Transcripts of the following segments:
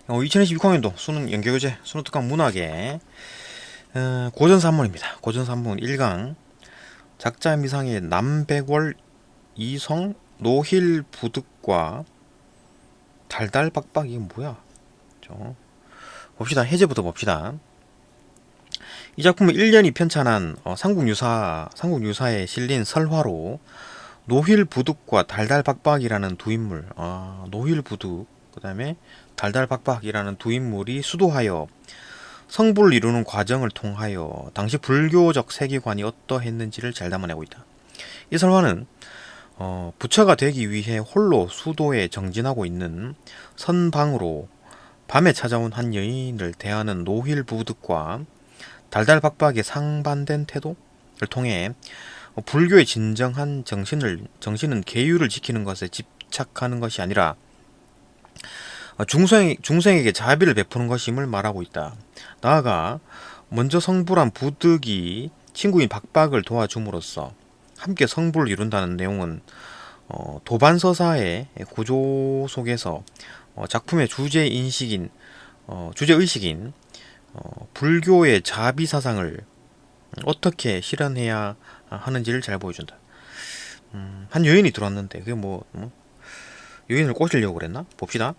2026학년도 수능 연계교재 수능특강 문학의 고전 산문입니다. 고전 산문 1강 작자 미상의 남백월 이성 노힐 부득과 달달 빡빡. 이게 뭐야? 봅시다. 해제부터 봅시다. 이 작품은 1년이 편찬한 삼국유사에 실린 설화로 노힐 부득과 달달 빡빡이라는 두 인물, 노힐 부득, 그 다음에 달달 빡빡이라는 두 인물이 수도하여 성불을 이루는 과정을 통하여 당시 불교적 세계관이 어떠했는지를 잘 담아내고 있다. 이 설화는 부처가 되기 위해 홀로 수도에 정진하고 있는 선방으로 밤에 찾아온 한 여인을 대하는 노힐 부득과 달달 빡빡의 상반된 태도를 통해 불교의 진정한 정신은 계율을 지키는 것에 집착하는 것이 아니라 중생에게 자비를 베푸는 것임을 말하고 있다. 나아가 먼저 성불한 부득이 친구인 박박을 도와줌으로써 함께 성불을 이룬다는 내용은 도반서사의 구조 속에서 작품의 주제의식인 불교의 자비 사상을 어떻게 실현해야 하는지를 잘 보여준다. 한 여인이 들어왔는데 그게 여인을 꼬시려고 그랬나? 봅시다.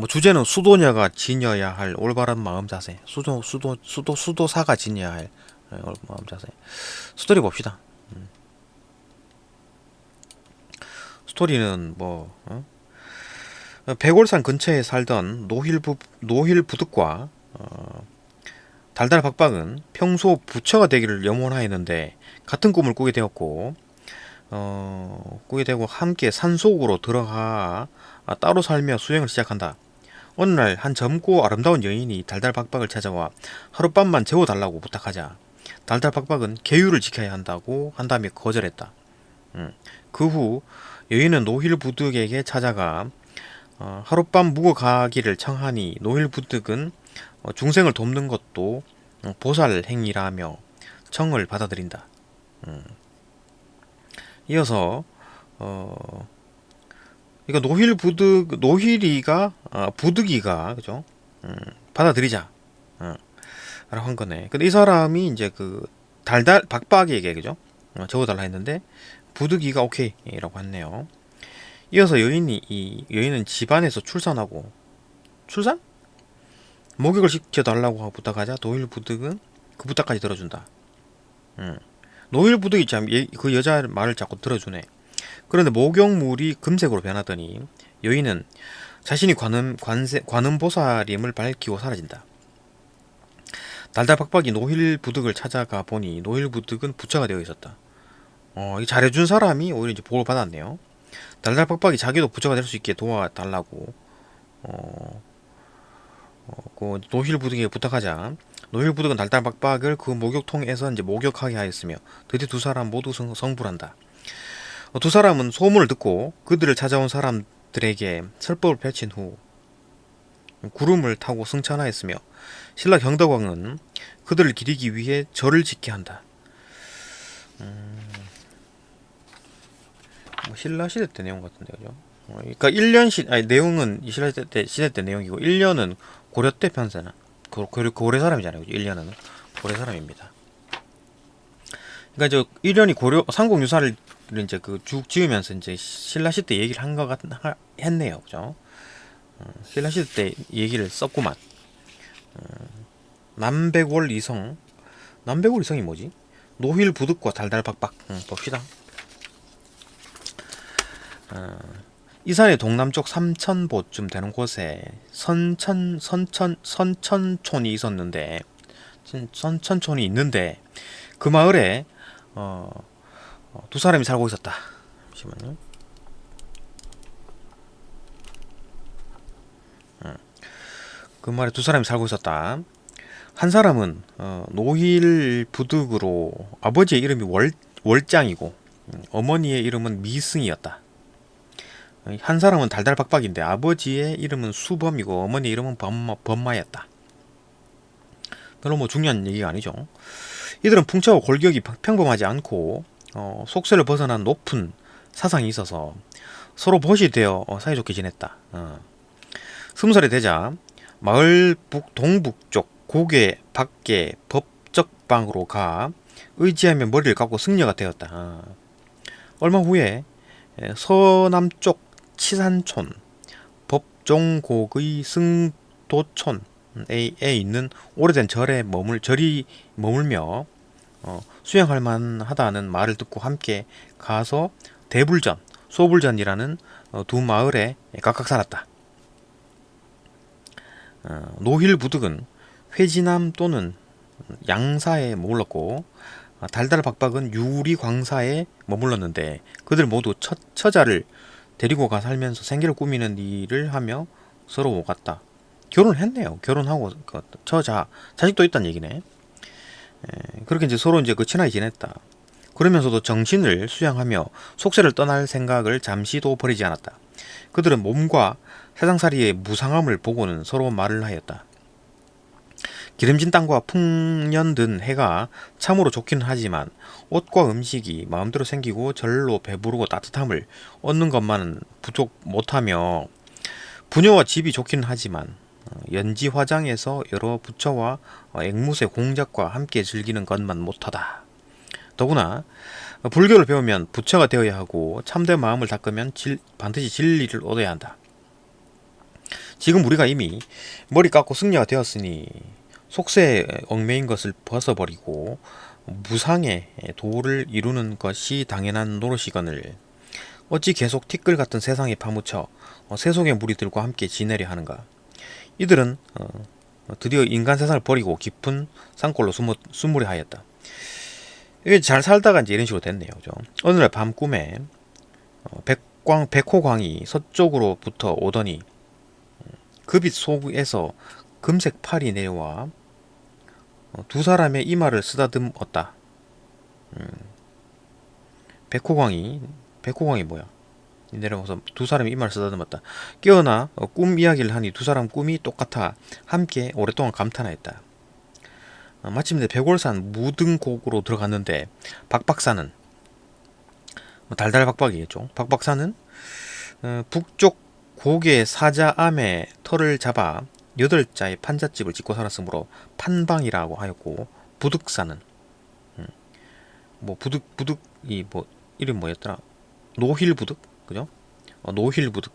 주제는 수도녀가 지녀야 할 올바른 마음 자세. 수도사가 지녀야 할 마음 자세. 스토리 봅시다. 스토리는 백월산 근처에 살던 노힐 부득과 달달 박박은 평소 부처가 되기를 염원하였는데 같은 꿈을 꾸게 되고 함께 산속으로 들어가 따로 살며 수행을 시작한다. 어느 날 한 젊고 아름다운 여인이 달달 박박을 찾아와 하룻밤만 재워달라고 부탁하자 달달 박박은 계율을 지켜야 한다고 한 다음에 거절했다. 그 후 여인은 노힐 부득에게 찾아가 하룻밤 묵어 가기를 청하니 노힐 부득은 중생을 돕는 것도 보살 행위라며 청을 받아들인다. 이어서 이거 부득이가 그죠? 받아들이자 라고 한 거네. 근데 이 사람이 이제 그 달달 박박에게 그죠? 적어달라 했는데 부득이가 오케이라고 했네요. 이어서 여인은 집안에서 출산하고 목욕을 시켜달라고 부탁하자 노힐 부득은 그 부탁까지 들어준다. 노힐 부득이 참 그 여자 말을 자꾸 들어주네. 그런데 목욕물이 금색으로 변하더니 여인은 자신이 관음보살임을 밝히고 사라진다. 달달 박박이 노힐 부득을 찾아가 보니 노힐 부득은 부처가 되어 있었다. 이 잘해준 사람이 오히려 이제 복을 받았네요. 달달 박박이 자기도 부처가 될 수 있게 도와달라고 그 노힐 부득에게 부탁하자 노힐 부득은 달달 박박을 그 목욕통에서 이제 목욕하게 하였으며 드디어 두 사람 모두 성불한다. 두 사람은 소문을 듣고 그들을 찾아온 사람들에게 설법을 펼친 후 구름을 타고 승천하였으며 신라 경덕왕은 그들을 기리기 위해 절을 짓게 한다. 신라 시대 때 내용 같은데 그죠? 그러니까 1년 내용은 신라 시대 때 내용이고 1년은 고려 때 편사나 고려 사람이잖아요. 1년은 고려 사람입니다. 그러니까 1년이 고려 삼국유사를 이제 쭉 지으면서 이제 신라 시대 얘기를 한 것 했네요. 그죠? 신라 시대 때 얘기를 썼구만. 남백월 이성이 뭐지? 노힐 부득과 달달 박박. 봅시다. 이 산의 동남쪽 삼천보쯤 되는 곳에 선천촌이 있었는데 그 마을에 두 사람이 살고 있었다. 잠시만요. 그 마을에 두 사람이 살고 있었다. 한 사람은 노힐 부득으로 아버지의 이름이 월장이고 어머니의 이름은 미승이었다. 한 사람은 달달 박박인데 아버지의 이름은 수범이고 어머니의 이름은 범마였다. 별로 중요한 얘기가 아니죠. 이들은 풍채와 골격이 평범하지 않고 속세를 벗어난 높은 사상이 있어서 서로 벗이 되어 사이좋게 지냈다. 20살이 되자 마을 동북쪽 고개 밖에 법적방으로 가 의지하며 머리를 깎고 승려가 되었다. 얼마 후에 서남쪽 치산촌 법종곡의 승도촌에 있는 오래된 절이 머물며 수양할 만하다는 말을 듣고 함께 가서 대불전, 소불전이라는 두 마을에 각각 살았다. 노힐부득은 회진암 또는 양사에 머물렀고 달달박박은 유리광사에 머물렀는데 그들 모두 처자를 데리고 가 살면서 생계를 꾸미는 일을 하며 서로 오갔다. 결혼을 했네요. 결혼하고 자식도 있다는 얘기네. 그렇게 이제 서로 이제 친하게 지냈다. 그러면서도 정신을 수양하며 속세를 떠날 생각을 잠시도 버리지 않았다. 그들은 몸과 세상살이의 무상함을 보고는 서로 말을 하였다. 기름진 땅과 풍년든 해가 참으로 좋기는 하지만 옷과 음식이 마음대로 생기고 절로 배부르고 따뜻함을 얻는 것만은 부족 못하며 부녀와 집이 좋기는 하지만 연지화장에서 여러 부처와 앵무새 공작과 함께 즐기는 것만 못하다. 더구나 불교를 배우면 부처가 되어야 하고 참된 마음을 닦으면 반드시 진리를 얻어야 한다. 지금 우리가 이미 머리 깎고 승려가 되었으니 속세에 얽매인 것을 벗어버리고 무상의 도를 이루는 것이 당연한 노릇이거늘 어찌 계속 티끌 같은 세상에 파묻혀 세속의 무리들과 함께 지내려 하는가. 이들은 드디어 인간 세상을 버리고 깊은 산골로 숨으려 하였다. 이게 잘 살다가 이제 이런 식으로 됐네요. 그죠? 어느 날 밤 꿈에 백호광이 서쪽으로부터 오더니 그 빛 속에서 금색 팔이 내려와 두 사람의 이마를 쓰다듬었다. 백호광이 뭐야? 내려와서 두 사람의 이마를 쓰다듬었다. 깨어나 꿈 이야기를 하니 두 사람 꿈이 똑같아 함께 오랫동안 감탄하였다. 마침내 백월산 무등곡으로 들어갔는데 박박사는 달달박박이겠죠. 박박사는 북쪽 고개 사자암의 털을 잡아 8자의 판잣집을 짓고 살았으므로 판방이라고 하였고 부득사는 부득이 이름 뭐였더라? 노힐부득 그죠? 노힐부득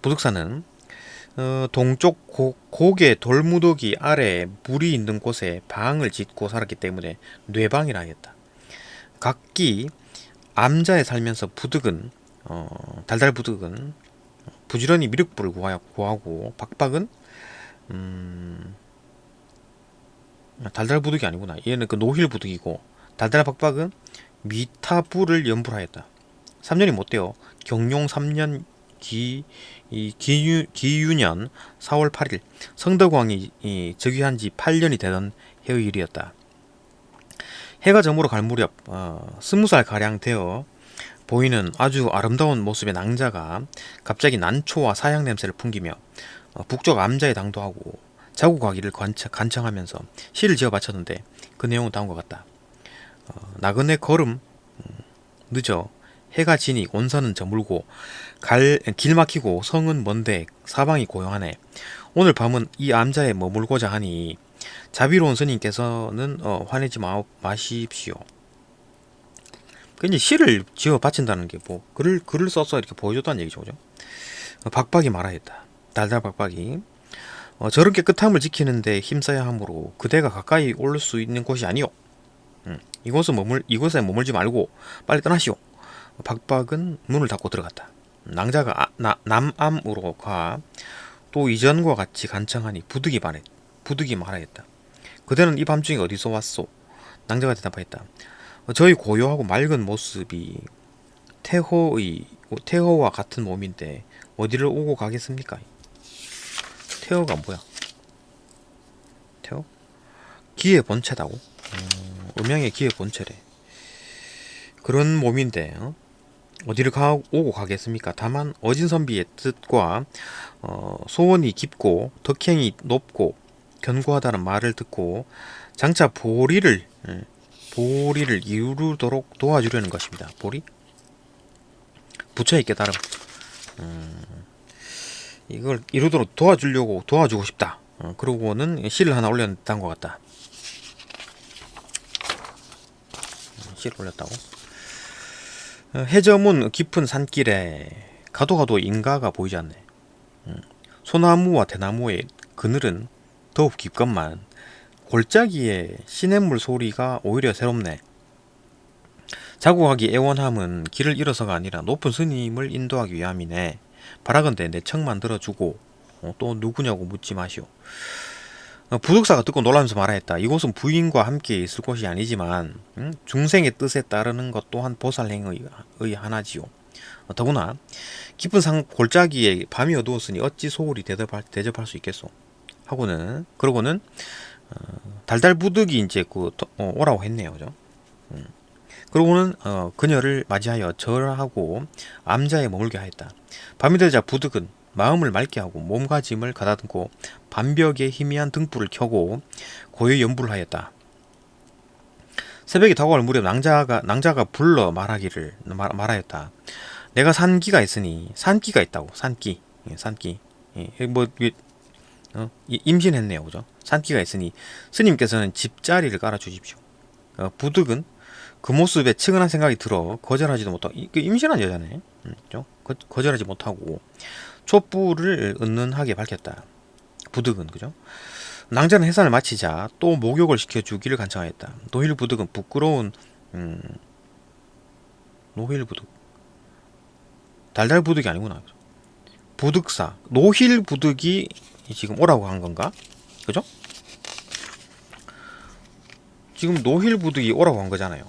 부득사는 동쪽 고개 돌무더기 아래 물이 있는 곳에 방을 짓고 살았기 때문에 뇌방이라 하였다. 각기 암자에 살면서 부득은 달달부득은 부지런히 미륵불을 구하고 박박은 달달부득이 아니구나. 얘는 그 노힐부득이고 달달박박은 미타불을 연불하였다. 3년이 못되어 경용 3년 기유년 4월 8일 성덕왕이 즉위한 지 8년이 되던 해의 일이었다. 해가 저물어 갈 무렵 20살 가량 되어 보이는 아주 아름다운 모습의 낭자가 갑자기 난초와 사향 냄새를 풍기며 북쪽 암자에 당도하고 자고 가기를 간청하면서 시를 지어 바쳤는데 그 내용은 다음과 같다. 나그네 걸음 늦어 해가 지니 온산은 저물고 길 막히고 성은 먼데 사방이 고요하네. 오늘 밤은 이 암자에 머물고자 하니 자비로운 스님께서는 화내지 마십시오. 그 이제 시를 지어 바친다는 게 뭐 글을 써서 이렇게 보여줬다는 얘기죠, 그죠? 박박이 말하였다. 달달박박이 저런 깨끗함을 지키는데 힘써야 하므로 그대가 가까이 올 수 있는 곳이 아니오. 이곳에 머물지 말고 빨리 떠나시오. 박박은 문을 닫고 들어갔다. 낭자가 남암으로 가 또 이전과 같이 간청하니 부득이 말하였다. 그대는 이 밤중에 어디서 왔소? 낭자가 대답하였다. 저희 고요하고 맑은 모습이 태호와 같은 몸인데 어디를 오고 가겠습니까? 태호가 뭐야? 태호? 기의 본체다고? 음양의 기의 본체래. 그런 몸인데 어디를 오고 가겠습니까? 다만 어진선비의 뜻과 소원이 깊고 덕행이 높고 견고하다는 말을 듣고 장차 보리를 이루도록 도와주려는 것입니다. 보리? 부처의 깨달음. 이걸 이루도록 도와주고 싶다. 그러고는 실을 하나 올렸다는 것 같다. 실을 올렸다고. 해저문 깊은 산길에 가도 인가가 보이지 않네. 소나무와 대나무의 그늘은 더욱 깊건만 골짜기의 시냇물 소리가 오히려 새롭네. 자고 가기 애원함은 길을 잃어서가 아니라 높은 스님을 인도하기 위함이네. 바라건대 내 척만 들어주고 또 누구냐고 묻지 마시오. 부득사가 듣고 놀라면서 말하였다. 이곳은 부인과 함께 있을 곳이 아니지만 중생의 뜻에 따르는 것 또한 보살행의 하나지요. 더구나 깊은 산 골짜기에 밤이 어두웠으니 어찌 소홀히 대접할 수 있겠소. 그러고는 달달부득이 이제 오라고 했네요. 그죠? 그러고는 그녀를 맞이하여 절하고 암자에 머물게 하였다. 밤이 되자 부득은 마음을 맑게 하고 몸가짐을 가다듬고 반벽에 희미한 등불을 켜고 고요히 연부를 하였다. 새벽이 다가올 무렵 낭자가 불러 말하였다. 내가 산기가 있으니 산기가 있다고. 산기. 임신했네요. 그죠? 산기가 있으니 스님께서는 집자리를 깔아주십시오. 부득은 그 모습에 측은한 생각이 들어 거절하지도 못하고 임신한 여자네. 그죠? 거절하지 못하고 촛불을 은은하게 밝혔다. 부득은 그죠? 낭자는 해산을 마치자 또 목욕을 시켜주기를 간청하였다. 노힐 부득은 부끄러운 노힐 부득 달달 부득이 아니구나. 부득사 노힐 부득이 지금 오라고 한 건가? 그죠? 지금 노힐 부득이 오라고 한 거잖아요.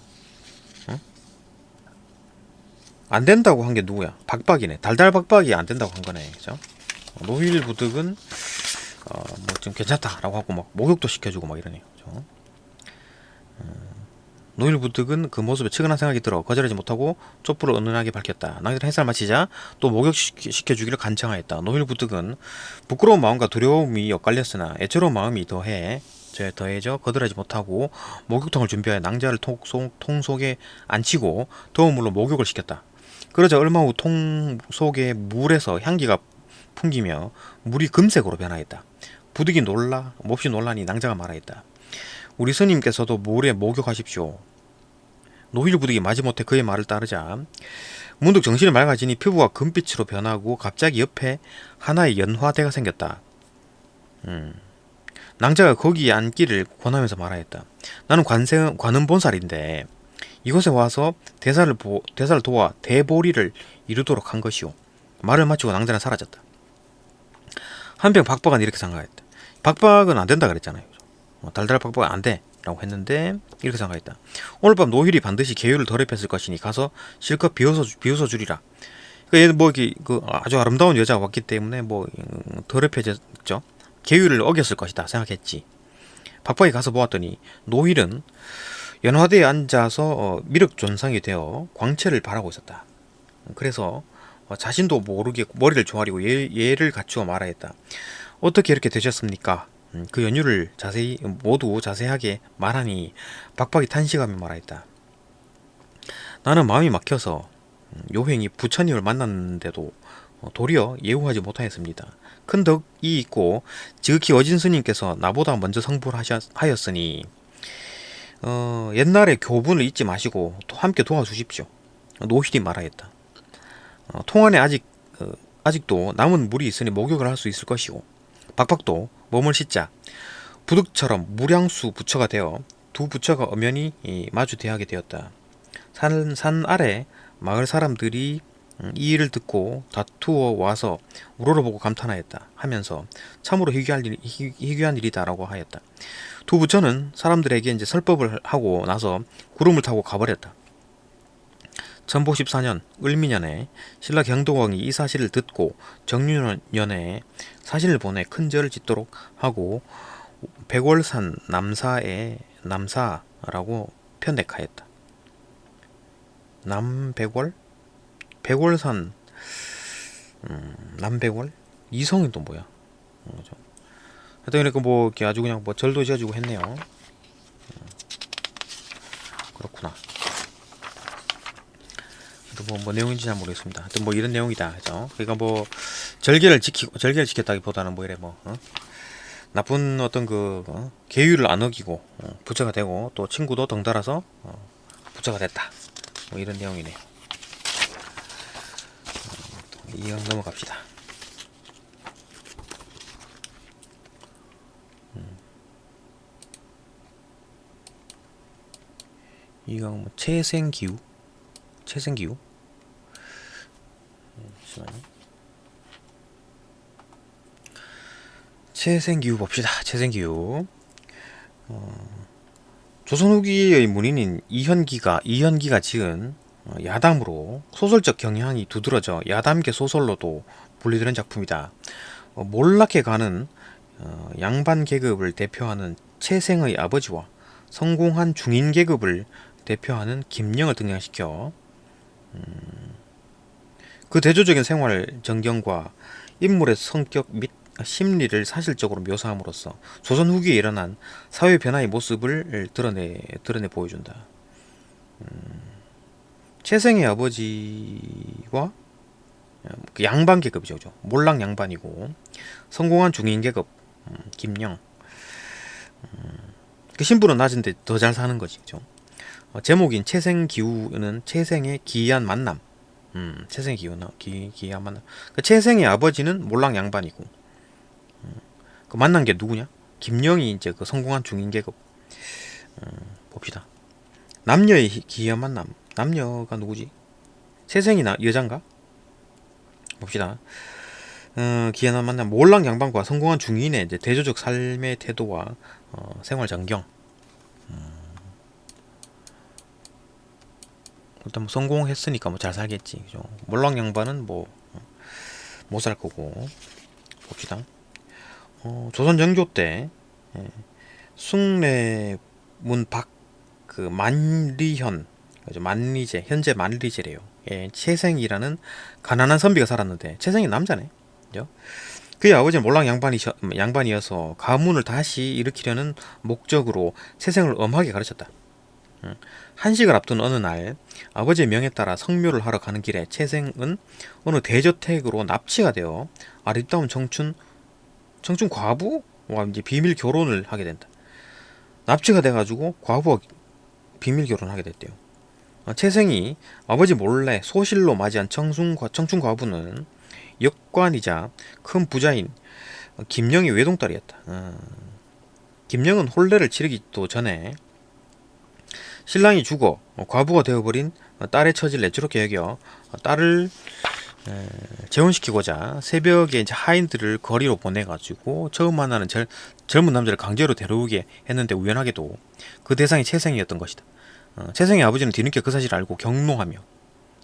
안 된다고 한 게 누구야? 박박이네. 달달 박박이 안 된다고 한 거네. 그죠? 노힐 부득은 뭐 좀 괜찮다라고 하고 막 목욕도 시켜주고 막 이러네요. 그죠? 노힐 부득은 그 모습에 측은한 생각이 들어 거절하지 못하고 촛불을 은은하게 밝혔다. 낭자는 햇살 마치자 또 목욕시켜주기를 간청하였다. 노힐 부득은 부끄러운 마음과 두려움이 엇갈렸으나 애처로운 마음이 더해져 거절하지 못하고 목욕통을 준비하여 낭자를 통 속에 앉히고 더운 물로 목욕을 시켰다. 그러자 얼마 후 통 속의 물에서 향기가 풍기며 물이 금색으로 변하였다. 부득이 몹시 놀라니 낭자가 말하였다. 우리 스님께서도 물에 목욕하십시오. 노힐 부득이 마지못해 그의 말을 따르자 문득 정신이 맑아지니 피부가 금빛으로 변하고 갑자기 옆에 하나의 연화대가 생겼다. 낭자가 거기에 앉기를 권하면서 말하였다. 나는 관음본살인데 이곳에 와서 대사를 도와 대보리를 이루도록 한 것이오. 말을 마치고 낭자는 사라졌다. 한편 박박은 이렇게 생각했다. 박박은 안 된다 그랬잖아요. 달달 박박은 안 돼 라고 했는데 이렇게 생각했다. 오늘 밤 노힐이 반드시 계율을 더럽혔을 것이니 가서 실컷 비웃어 주리라. 얘는 아주 아름다운 여자가 왔기 때문에 더럽혀졌죠. 계율을 어겼을 것이다 생각했지. 박박이 가서 보았더니 노힐은 연화대에 앉아서 미륵존상이 되어 광채를 발하고 있었다. 그래서 자신도 모르게 머리를 조아리고 예를 갖추어 말하였다. 어떻게 이렇게 되셨습니까? 그 연유를 모두 자세하게 말하니 박박이 탄식하며 말하였다. 나는 마음이 막혀서 요행이 부처님을 만났는데도 도리어 예우하지 못하였습니다. 큰 덕이 있고 지극히 어진 스님께서 나보다 먼저 성불 하였으니 옛날의 교분을 잊지 마시고 또 함께 도와주십시오. 노힐이 말하였다. 통 안에 아직도 남은 물이 있으니 목욕을 할 수 있을 것이오. 박박도 몸을 씻자 부득처럼 무량수 부처가 되어 두 부처가 엄연히 마주 대하게 되었다. 산 아래 마을 사람들이 이 일을 듣고 다투어 와서 우러러보고 감탄하였다 하면서 참으로 희귀한 일이다라고 하였다. 두 부처는 사람들에게 이제 설법을 하고 나서 구름을 타고 가버렸다. 천보 14년 을미년에 신라 경동왕이 이 사실을 듣고 정유년에 사신을 보내 큰 절을 짓도록 하고 백월산 남사라고 편댁하였다. 남백월? 백월산 남백월? 이성이 또 뭐야? 그죠? 하여튼 이렇게 아주 그냥 절도 지어주고 했네요. 그렇구나. 뭐 내용인지 잘 모르겠습니다. 하여튼 이런 내용이다. 그죠? 그러니까 절개를 지켰다기보다는 뭐 이래 뭐 나쁜 어떤 그 계율을 안 어기고 부처가 되고 또 친구도 덩달아서 부처가 됐다. 뭐 이런 내용이네요. 이강 넘어갑시다. 이강 뭐 채생기우 잠시만요. 채생기우 봅시다. 채생기우. 조선 후기의 문인인 이현기가 지은 야담으로 소설적 경향이 두드러져 야담계 소설로도 분리되는 작품이다. 몰락해 가는 양반 계급을 대표하는 채생의 아버지와 성공한 중인 계급을 대표하는 김영을 등장시켜 그 대조적인 생활 전경과 인물의 성격 및 심리를 사실적으로 묘사함으로써 조선 후기에 일어난 사회 변화의 모습을 드러내 보여준다. 채생의 아버지와 그 양반 계급이죠, 그죠? 몰락 양반이고 성공한 중인 계급 김영. 그 신분은 낮은데 더 잘 사는 거지, 그죠? 제목인 채생기우는 채생의 기이한 만남. 채생의 기이한 만남. 그 채생의 아버지는 몰락 양반이고, 그 만난 게 누구냐? 김영이 이제 그 성공한 중인 계급. 봅시다. 남녀의 기이한 만남. 남녀가 누구지? 채생이나 여잔가? 봅시다. 기이한 만남. 몰락 양반과 성공한 중인의 이제 대조적 삶의 태도와 생활 전경. 일단 뭐 성공했으니까 뭐 잘 살겠지, 그죠? 몰락 양반은 뭐 못 살 거고. 봅시다. 조선 정조 때 숭례문 박 그 만리현, 만리제, 현재 만리제래요. 채생이라는 가난한 선비가 살았는데 채생이 남자네, 그죠? 그의 아버지는 몰락 양반이어서 가문을 다시 일으키려는 목적으로 채생을 엄하게 가르쳤다. 한식을 앞둔 어느 날 아버지의 명에 따라 성묘를 하러 가는 길에 채생은 어느 대저택으로 납치가 되어 아름다운 청춘 과부와 이제 비밀 결혼을 하게 된다. 납치가 돼가지고 과부와 비밀 결혼하게 됐대요. 채생이 아버지 몰래 소실로 맞이한 청춘 과부는 역관이자 큰 부자인 김영의 외동딸이었다. 김영은 혼례를 치르기도 전에 신랑이 죽어 과부가 되어버린 딸의 처지를 내추롭게 여겨 딸을 재혼시키고자 새벽에 이제 하인들을 거리로 보내가지고 처음 만나는 젊은 남자를 강제로 데려오게 했는데 우연하게도 그 대상이 채생이었던 것이다. 채생의 아버지는 뒤늦게 그 사실을 알고 경노하며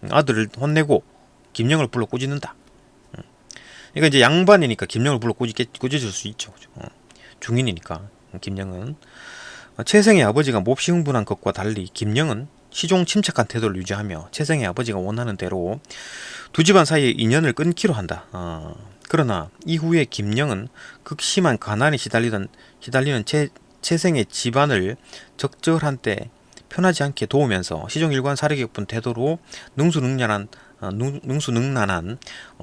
아들을 혼내고 김영을 불러 꾸짖는다. 그러니까 이제 양반이니까 김영을 불러 꾸짖을 수 있죠. 중인이니까 김영은 채생의 아버지가 몹시 흥분한 것과 달리 김영은 시종 침착한 태도를 유지하며 채생의 아버지가 원하는 대로 두 집안 사이의 인연을 끊기로 한다. 그러나 이후에 김영은 극심한 가난에 시달리는 채생의 집안을 적절한 때 편하지 않게 도우면서 시종일관 사르기 깊은 태도로 능수능란한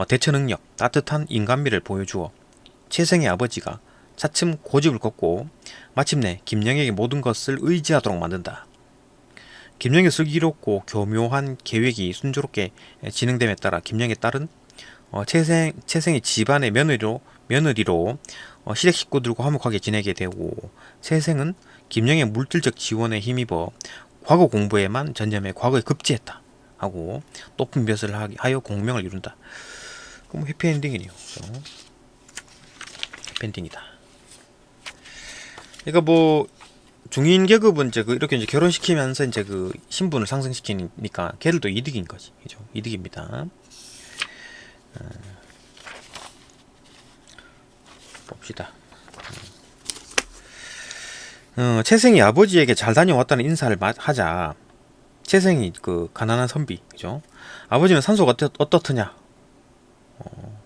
대처 능력, 따뜻한 인간미를 보여주어 채생의 아버지가 차츰 고집을 걷고 마침내 김영에게 모든 것을 의지하도록 만든다. 김영의 슬기롭고 교묘한 계획이 순조롭게 진행됨에 따라 김영의 딸은 채생의 집안의 며느리로 시댁 식구들과 화목하게 지내게 되고 채생은 김영의 물질적 지원에 힘입어 과거 공부에만 전념해 과거에 급제했다 하고 높은 벼슬을 하여 공명을 이룬다. 그럼 해피엔딩이네요. 해피엔딩이다. 그러니까 뭐 중인 계급은 이제 이렇게 이제 결혼시키면서 이제 그 신분을 상승시키니까 걔들도 이득인 거지, 그죠? 이득입니다. 봅시다. 채생이 아버지에게 잘 다녀왔다는 인사를 하자 채생이 그 가난한 선비, 그죠? 아버지는 산소가 어떻더냐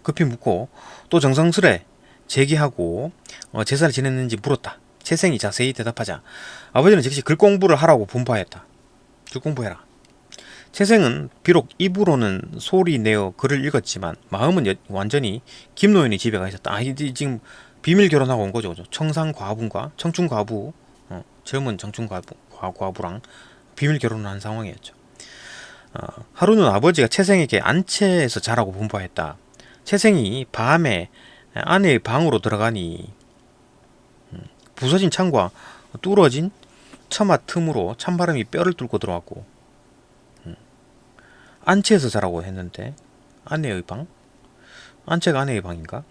급히 묻고 또 정성스레 제기하고 제사를 지냈는지 물었다. 채생이 자세히 대답하자 아버지는 즉시 글 공부를 하라고 분파했다. 글 공부해라. 채생은 비록 입으로는 소리 내어 글을 읽었지만 마음은 완전히 김노인의 집에 가 있었다. 이제 지금 비밀 결혼하고 온 거죠. 청상 과부인가 청춘 과부, 젊은 청춘 과부랑 비밀 결혼을 한 상황이었죠. 하루는 아버지가 채생에게 안채에서 자라고 분부했다. 채생이 밤에 아내의 방으로 들어가니 부서진 창과 뚫어진 처마 틈으로 찬바람이 뼈를 뚫고 들어왔고, 안채에서 자라고 했는데 아내의 방? 안채가 아내의 방인가?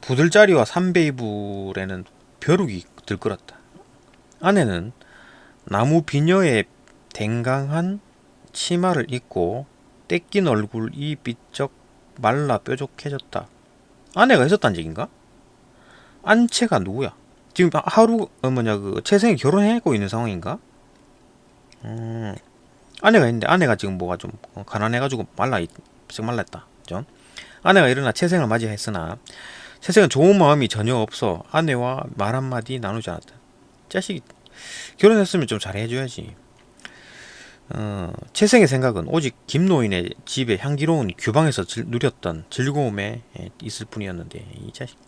부들자리와 삼베이불에는 벼룩이 들끓었다. 아내는 나무 비녀에 댕강한 치마를 입고 떼낀 얼굴이 비쩍 말라 뾰족해졌다. 아내가 있었단 얘기인가? 안채가 누구야? 지금 하루 채생이 결혼하고 있는 상황인가? 아내가 있는데 아내가 지금 뭐가 좀 가난해가지고 말랐다. 그죠? 아내가 일어나 채생을 맞이했으나 채생은 좋은 마음이 전혀 없어 아내와 말 한마디 나누지 않았다. 자식이 결혼했으면 좀 잘해줘야지. 채생의 생각은 오직 김노인의 집의 향기로운 규방에서 누렸던 즐거움에 있을 뿐이었는데, 이 자식.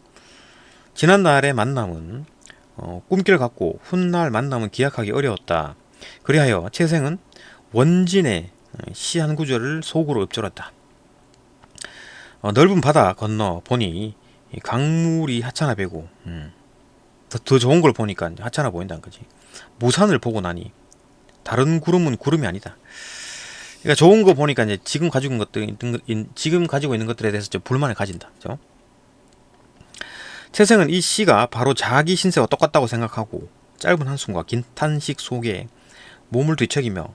지난날의 만남은 꿈길 같고 훗날 만남은 기약하기 어려웠다. 그리하여 채생은 원진의 시 한 구절을 속으로 읊조렸다. 넓은 바다 건너 보니 강물이 하찮아 배고, 더 좋은 걸 보니까 하찮아 보인다는 거지. 무산을 보고 나니 다른 구름은 구름이 아니다. 그러니까 좋은 거 보니까 이제 지금 가지고 있는 것들에 대해서 좀 불만을 가진다. 그죠? 채생은 이 시가 바로 자기 신세와 똑같다고 생각하고 짧은 한숨과 긴 탄식 속에 몸을 뒤척이며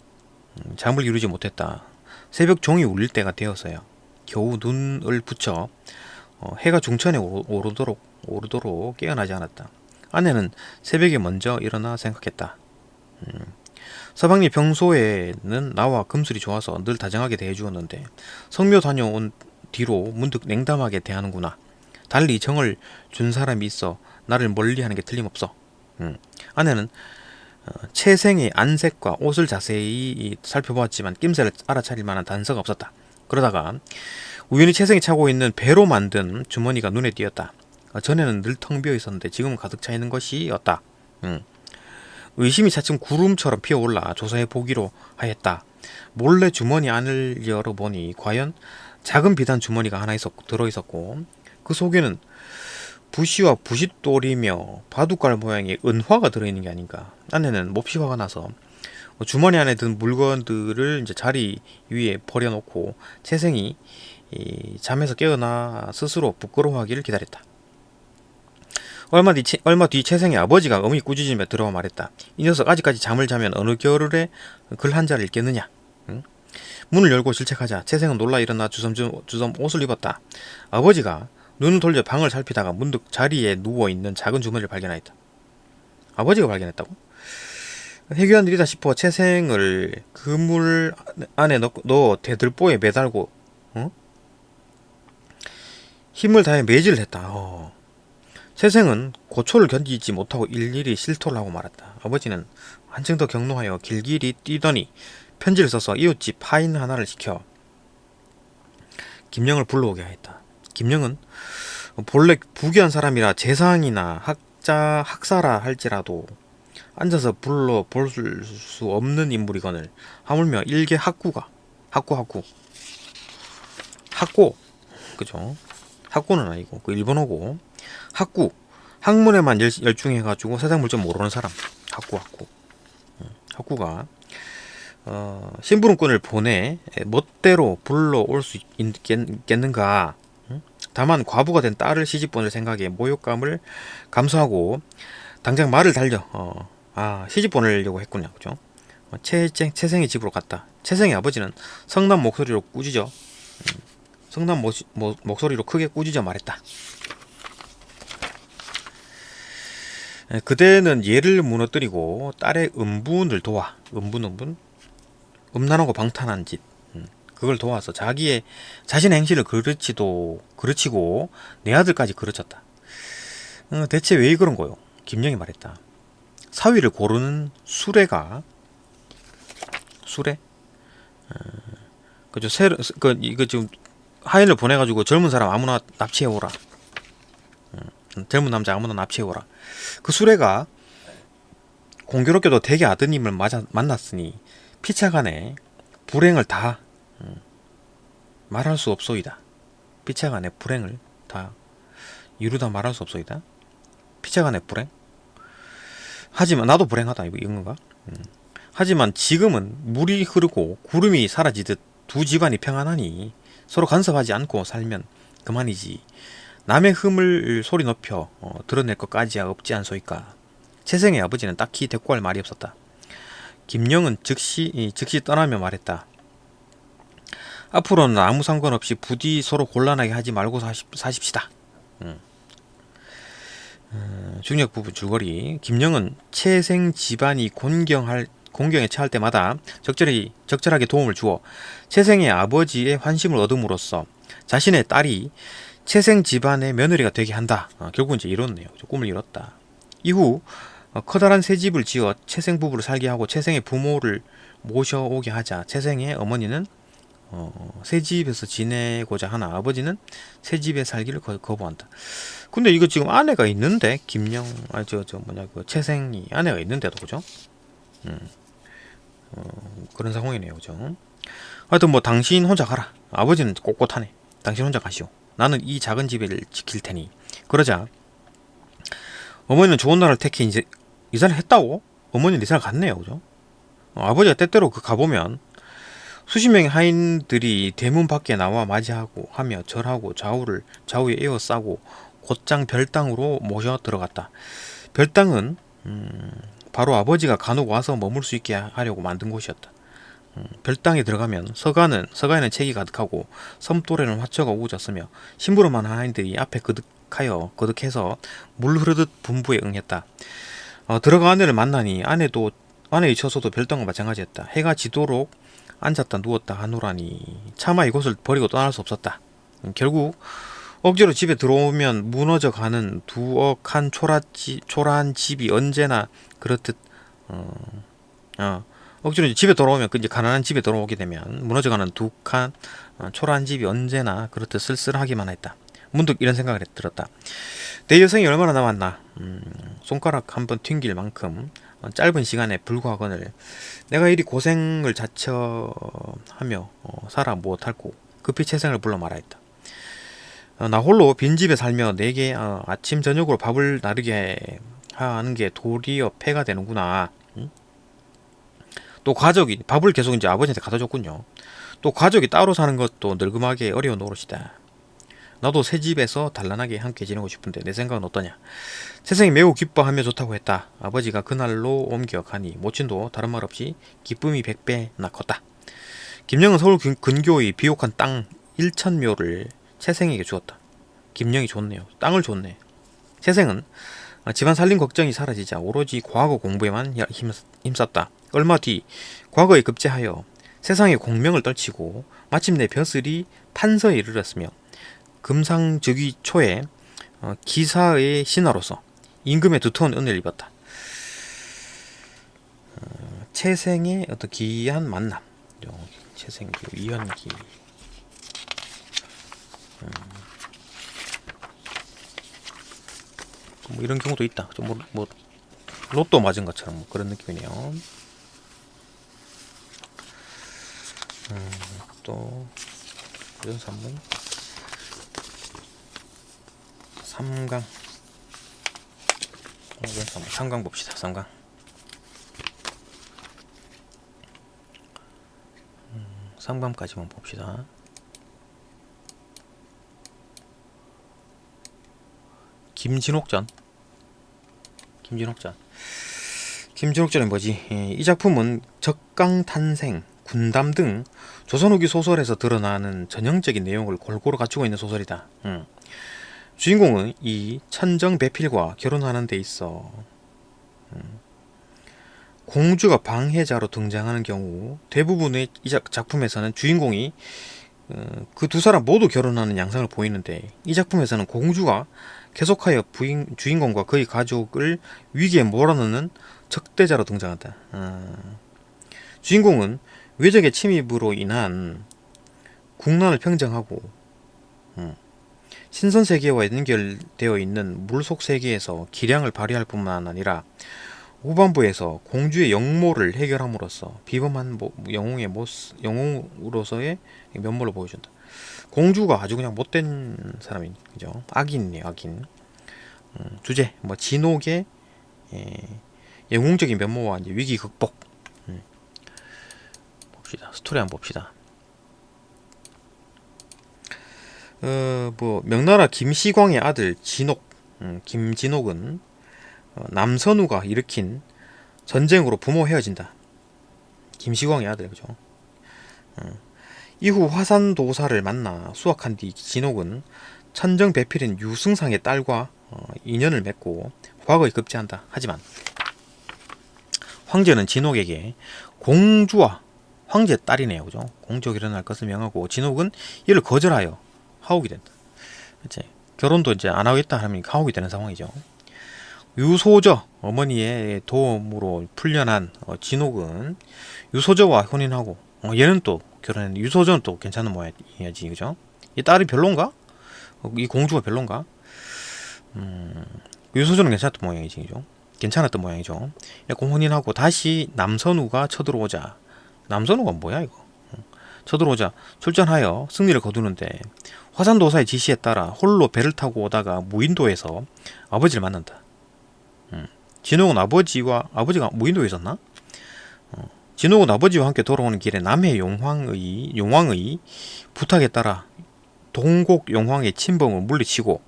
잠을 이루지 못했다. 새벽 종이 울릴 때가 되어서야 겨우 눈을 붙여 해가 중천에 오르도록 깨어나지 않았다. 아내는 새벽에 먼저 일어나 생각했다. 서방님 평소에는 나와 금술이 좋아서 늘 다정하게 대해주었는데 성묘 다녀온 뒤로 문득 냉담하게 대하는구나. 달리 정을 준 사람이 있어 나를 멀리하는 게 틀림없어. 아내는 채생의 안색과 옷을 자세히 살펴보았지만 낌새를 알아차릴 만한 단서가 없었다. 그러다가 우연히 채생이 차고 있는 배로 만든 주머니가 눈에 띄었다. 전에는 늘 텅 비어 있었는데 지금은 가득 차 있는 것이었다. 의심이 차츰 구름처럼 피어올라 조사해 보기로 하였다. 몰래 주머니 안을 열어보니 과연 작은 비단 주머니가 하나 들어있었고 그 속에는 부시와 부싯돌이며 바둑갈 모양의 은화가 들어있는 게 아닌가. 아내는 몹시 화가 나서 주머니 안에 든 물건들을 이제 자리 위에 버려놓고 채생이 잠에서 깨어나 스스로 부끄러워하기를 기다렸다. 얼마 뒤 채생의 아버지가 어미 꾸짖으며 들어와 말했다. 이 녀석 아직까지 잠을 자면 어느 겨울에 글 한자를 읽겠느냐. 문을 열고 질책하자 채생은 놀라 일어나 주섬주섬 옷을 입었다. 아버지가 눈을 돌려 방을 살피다가 문득 자리에 누워있는 작은 주머니를 발견하였다. 아버지가 발견했다고? 해괴한 일이다 싶어 채생을 그물 안에 넣어 대들보에 매달고 힘을 다해 매질을 했다. 채생은 고초를 견디지 못하고 일일이 실토를 하고 말았다. 아버지는 한층 더 격노하여 길길이 뛰더니 편지를 써서 이웃집 파인 하나를 시켜 김영을 불러오게 하였다. 김영은 본래 부귀한 사람이라 재상이나 학사라 할지라도 앉아서 불러볼 수 없는 인물이거늘 하물며 일개 학고 그죠? 학고는 아니고 그 일본어고 학문에만 열중해가지고 세상 물정 모르는 사람 학구가 심부름꾼을 보내 멋대로 불러올 수 있겠는가. 다만 과부가 된 딸을 시집보낼 생각에 모욕감을 감수하고 당장 말을 달려 시집 보내려고 했군요. 그죠? 채생의 집으로 갔다. 채생의 아버지는 성난 목소리로 꾸짖어 목소리로 크게 꾸짖어 말했다. 그대는 얘를 무너뜨리고 딸의 음분을 도와 음란하고 방탄한 짓 그걸 도와서 자신의 행실을 그르치고 내 아들까지 그르쳤다. 대체 왜 그런 거요? 김영이 말했다. 사위를 고르는 수레? 그죠? 이거 지금 하인을 보내가지고 젊은 사람 아무나 납치해오라. 젊은 남자 아무나 납치해오라. 그 수레가 공교롭게도 대개 아드님을 만났으니 피차간에 불행을 다 말할 수 없소이다. 피차간의 불행을 다 이루다 말할 수 없소이다. 피차간의 불행? 하지만 나도 불행하다 이건 건가? 하지만 지금은 물이 흐르고 구름이 사라지듯 두 집안이 평안하니 서로 간섭하지 않고 살면 그만이지. 남의 흠을 소리 높여 드러낼 것까지야 없지 않소이까. 채생의 아버지는 딱히 대꾸할 말이 없었다. 김영은 즉시 떠나며 말했다. 앞으로는 아무 상관없이 부디 서로 곤란하게 하지 말고 사십시다. 중력 부부 줄거리. 김영은 채생 집안이 공경에 처할 때마다 적절하게 도움을 주어 채생의 아버지의 환심을 얻음으로써 자신의 딸이 채생 집안의 며느리가 되게 한다. 결국은 이제 이뤘네요. 꿈을 이뤘다. 이후 커다란 새 집을 지어 채생 부부를 살게 하고 채생의 부모를 모셔오게 하자 채생의 어머니는 새 집에서 지내고자 하나 아버지는 새 집에 살기를 거부한다. 근데 이거 지금 아내가 있는데 그 채생이 아내가 있는데도 그죠? 그런 상황이네요, 그죠? 하여튼 뭐 당신 혼자 가라. 아버지는 꼿꼿하네. 당신 혼자 가시오. 나는 이 작은 집을 지킬 테니. 그러자 어머니는 좋은 날을 택해 이제 이사를 했다고? 어머니는 이사를 갔네요, 그죠? 아버지가 때때로 가보면 수십 명의 하인들이 대문 밖에 나와 맞이하고 하며 절하고 좌우에 에워싸고 곧장 별당으로 모셔 들어갔다. 별당은 바로 아버지가 간혹 와서 머물 수 있게 하려고 만든 곳이었다. 별당에 들어가면 서가에는 책이 가득하고 섬돌에는 화초가 우거졌으며 심부름한 하인들이 앞에 거득해서 물 흐르듯 분부에 응했다. 들어가 아내를 만나니 아내의 처소도 별당과 마찬가지였다. 해가 지도록 앉았다 누웠다 하노라니 차마 이곳을 버리고 떠날 수 없었다. 결국 억지로 집에 들어오면 무너져가는 두억한 초라한 집이 언제나 그렇듯 억지로 집에 돌아오면 이제 가난한 집에 돌아오게 되면 무너져가는 두칸 초라한 집이 언제나 그렇듯 쓸쓸하기만 했다. 문득 이런 생각을 들었다. 내 여생이 얼마나 남았나. 손가락 한번 튕길 만큼 짧은 시간에 불과하거늘 내가 이리 고생을 자처하며 살아 무엇할꼬. 급히 채생을 불러 말하였다. 나 홀로 빈집에 살며 내게 아침 저녁으로 밥을 나르게 하는 게 도리어 폐가 되는구나. 또 가족이 밥을 계속 이제 아버지한테 갖다 줬군요. 또 가족이 따로 사는 것도 늙음하게 어려운 노릇이다. 나도 새 집에서 단란하게 함께 지내고 싶은데 내 생각은 어떠냐. 세상이 매우 기뻐하며 좋다고 했다. 아버지가 그날로 옮겨가니 모친도 다른 말 없이 기쁨이 100배나 컸다. 김영은 서울 근교의 비옥한 땅 1,000묘를 채생에게 주었다. 김영이 좋네요. 땅을 줬네. 채생은 집안 살림 걱정이 사라지자 오로지 과거 공부에만 힘썼다. 얼마 뒤 과거에 급제하여 세상의 공명을 떨치고 마침내 벼슬이 판서에 이르렀으며 금상즉위 초에 기사의 신하로서 임금의 두터운 은혜를 입었다. 채생의 어떤 기이한 만남. 채생기, 위헌기. 뭐 이런 경우도 있다. 뭐 로또 맞은 것처럼 뭐 그런 느낌이네요. 또 이런 산문. 3강. 3강 봅시다. 3강. 3강까지만 봅시다. 김진옥전. 김진옥전이 뭐지? 이 작품은 적강탄생, 군담 등 조선 후기 소설에서 드러나는 전형적인 내용을 골고루 갖추고 있는 소설이다. 주인공은 이 천정배필과 결혼하는 데 있어 공주가 방해자로 등장하는 경우 대부분의 이 작품에서는 주인공이 그 두 사람 모두 결혼하는 양상을 보이는데 이 작품에서는 공주가 계속하여 주인공과 그의 가족을 위기에 몰아넣는 적대자로 등장한다. 주인공은 외적의 침입으로 인한 국난을 평정하고 신선 세계와 연결되어 있는 물속 세계에서 기량을 발휘할 뿐만 아니라 후반부에서 공주의 역모를 해결함으로써 비범한 영웅으로서의 면모를 보여준다. 공주가 아주 그냥 못된 사람이 그죠? 악인이에요, 악인. 주제 진옥의 영웅적인 면모와 이제 위기 극복. 봅시다. 스토리 한번 봅시다. 명나라 김시광의 아들 진옥, 김진옥은 남선우가 일으킨 전쟁으로 부모 헤어진다. 김시광의 아들, 그죠? 이후 화산도사를 만나 수학한 뒤 진옥은 천정배필인 유승상의 딸과 인연을 맺고 과거에 급제한다. 하지만 황제는 진옥에게 공주와 황제 딸이네요, 그죠? 공주가 일어날 것을 명하고 진옥은 이를 거절하여 하옥이 된다. 이제 결혼도 이제 안 하겠다 하면 하옥이 되는 상황이죠. 유소저 어머니의 도움으로 풀려난 진옥은 유소저와 혼인하고 얘는 또 결혼했는데 유소저는 또 괜찮은 모양이지, 그죠? 이 딸이 별론가? 이 공주가 별론가? 유소저는 괜찮았던 모양이지, 그죠? 괜찮았던 모양이죠. 혼인하고 다시 남선우가 쳐들어오자, 남선우가 뭐야 이거? 쳐들어오자 출전하여 승리를 거두는데 화산도사의 지시에 따라 홀로 배를 타고 오다가 무인도에서 아버지를 만난다. 진옥은 아버지가 무인도에 있었나? 진옥은 아버지와 함께 돌아오는 길에 남해 용왕의 부탁에 따라 동곡 용왕의 침범을 물리치고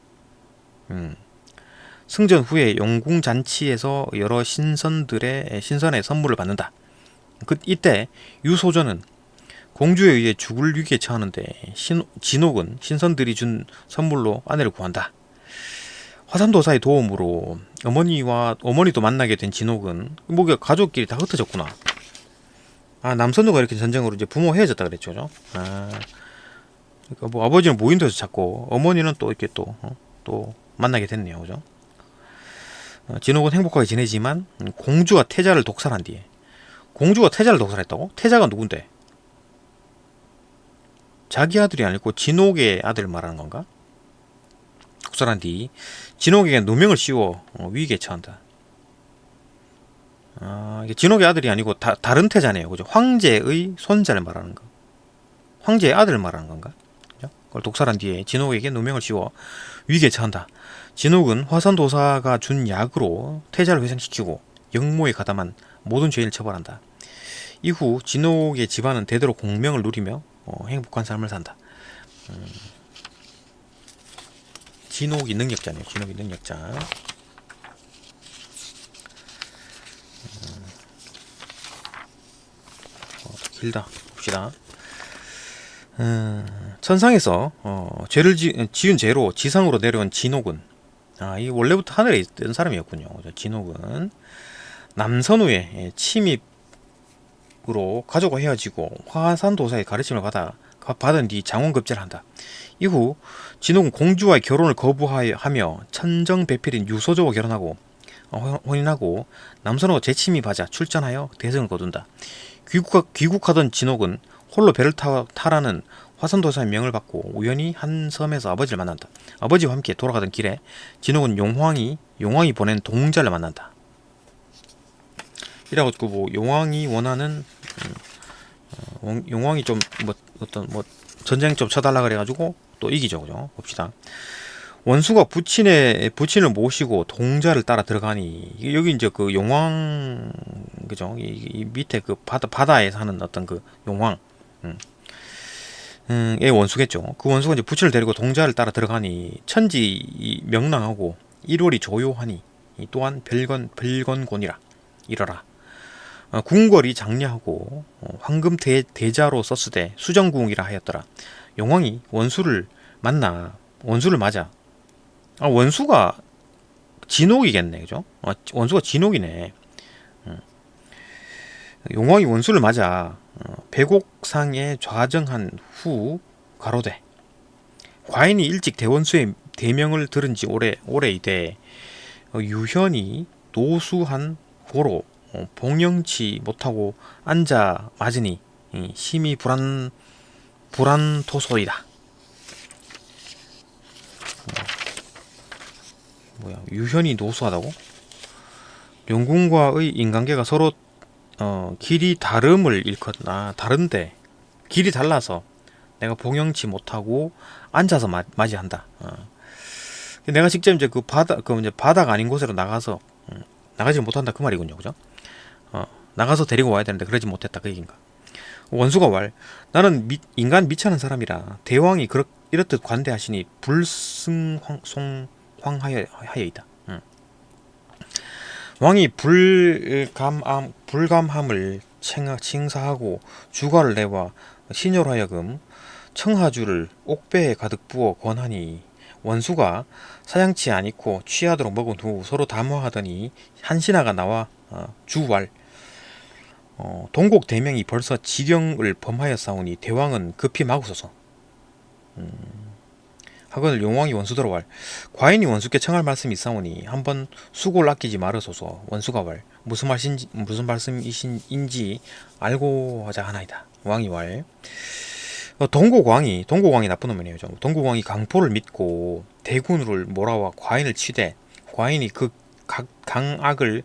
승전 후에 용궁잔치에서 여러 신선의 선물을 받는다. 이때 유소전은 공주에 의해 죽을 위기에 처하는데 진옥은 신선들이 준 선물로 아내를 구한다. 화산도사의 도움으로 어머니도 만나게 된 진옥은 가족끼리 다 흩어졌구나. 남선우가 이렇게 전쟁으로 이제 부모 헤어졌다 그랬죠, 그죠? 그러니까 아버지는 무인도에서 찾고 어머니는 또 이렇게 또 만나게 됐네요, 그죠? 진옥은 행복하게 지내지만 공주가 태자를 독살한 뒤에 공주가 태자를 독살했다고? 태자가 누군데? 자기 아들이 아니고 진옥의 아들 말하는 건가? 독살한 뒤 진옥에게 누명을 씌워 위기에 처한다. 이게 진옥의 아들이 아니고 다른 태자네요, 그죠? 황제의 손자를 말하는 거. 황제의 아들을 말하는 건가? 그죠? 그걸 독살한 뒤에 진옥에게 누명을 씌워 위기에 처한다. 진옥은 화산도사가 준 약으로 태자를 회생시키고 역모에 가담한 모든 죄인을 처벌한다. 이후 진옥의 집안은 대대로 공명을 누리며 행복한 삶을 산다. 진옥이 능력자네요. 진옥이 능력자. 길다. 봅시다. 천상에서 죄를 지은 죄로 지상으로 내려온 진옥은 이 원래부터 하늘에 있던 사람이었군요. 진옥은 남선우의 침입으로 가족과 헤어지고 화산도사의 가르침을 받은 뒤 장원급제를 한다. 이후 진옥은 공주와의 결혼을 거부하며 천정배필인 유소저와 결혼하고 혼인하고 남선우가 재침입하자 출전하여 대승을 거둔다. 귀국하던 진옥은 홀로 배를 타라는 화산도사의 명을 받고 우연히 한 섬에서 아버지를 만난다. 아버지와 함께 돌아가던 길에 진옥은 용왕이 보낸 동자를 만난다. 이래가지고 용왕이 원하는 용왕이 좀 전쟁 좀 쳐달라 그래가지고 또 이기죠, 그죠? 봅시다. 원수가 부친을 모시고 동자를 따라 들어가니 여기 이제 그 용왕, 그죠? 이 밑에 그 바다에 사는 어떤 그 용왕, 의 원수겠죠. 그 원수가 이제 부친을 데리고 동자를 따라 들어가니 천지 명랑하고 일월이 조요하니 또한 별건곤이라 이러라. 궁궐이 장려하고 황금 대자로 썼으되 수정궁이라 하였더라. 용왕이 원수를 맞아. 원수가 진옥이겠네, 그죠? 원수가 진옥이네. 용왕이 원수를 맞아 백옥상에 좌정한 후 가로되 과인이 일찍 대원수의 대명을 들은 지 오래이되 유현이 노수한 고로 봉영치 못하고 앉아 맞으니 심히 불안토소이다. 뭐야, 유현이 노수하다고? 영군과의 인간계가 서로 길이 다름을 일컫나. 다른데 길이 달라서 내가 봉영치 못하고 앉아서 맞이한다. 내가 직접 이제 그 바다가 아닌 곳으로 나가서 나가지 못한다 그 말이군요, 그죠? 나가서 데리고 와야 되는데 그러지 못했다 그 얘기인가? 원수가 왈 나는 인간 미천한 사람이라 대왕이 이렇듯 관대하시니 불감하여이다. 왕이 불감함을 칭사하고 주가를 내와 신여로 하여금 청하주를 옥배에 가득 부어 권하니 원수가 사양치 아니고 취하도록 먹은 후 서로 담화하더니 한신하가 나와 주왈 동곡 대명이 벌써 지경을 범하였사오니 대왕은 급히 막으소서. 하거늘 용왕이 원수더러 왈 과인이 원수께 청할 말씀이 있사오니 한번 수고를 아끼지 말으소서. 원수가 왈 무슨 말씀이신지 알고 하자 하나이다. 왕이 왈 동국왕이 나쁜 놈이네요. 동국왕이 강포를 믿고 대군을 몰아와 과인을 치되 과인이 그 강악을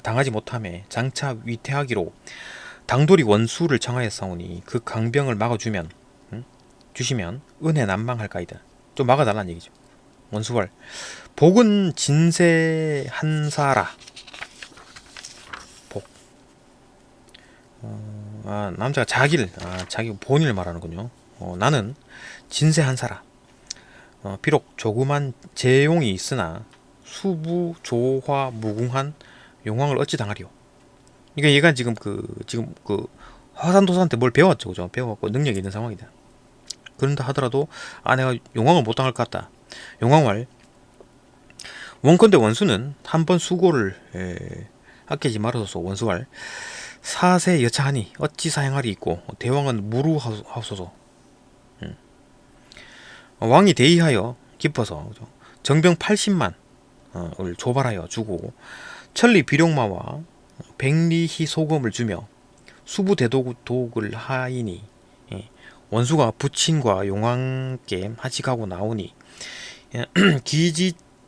당하지 못함에 장차 위태하기로 당돌이 원수를 청하였사오니 그 강병을 막아주면 주시면 은혜 난망할까이다. 좀 막아달라는 얘기죠. 원수왈 복은 진세한사라. 복. 남자가 자기 본인을 말하는군요. 나는 진세한사라. 비록 조그만 재용이 있으나 수부 조화 무궁한 용왕을 어찌 당하리요. 그러니까 얘가 지금 화산도사한테 뭘 배웠죠, 그죠? 배워갖고 능력이 있는 상황이다. 그런다 하더라도 내가 용왕을 못 당할 것 같다. 용왕왈 원컨대 원수는 한번 수고를 아끼지 말아서서. 원수왈 사세 여차하니 어찌 사행하리 있고 대왕은 무루하소서. 왕이 대의하여 깊어서 정병 80만을 조발하여 주고 천리 비룡마와 백리희 소금을 주며 수부대독을 하이니 원수가 부친과 용왕께 하직하고 나오니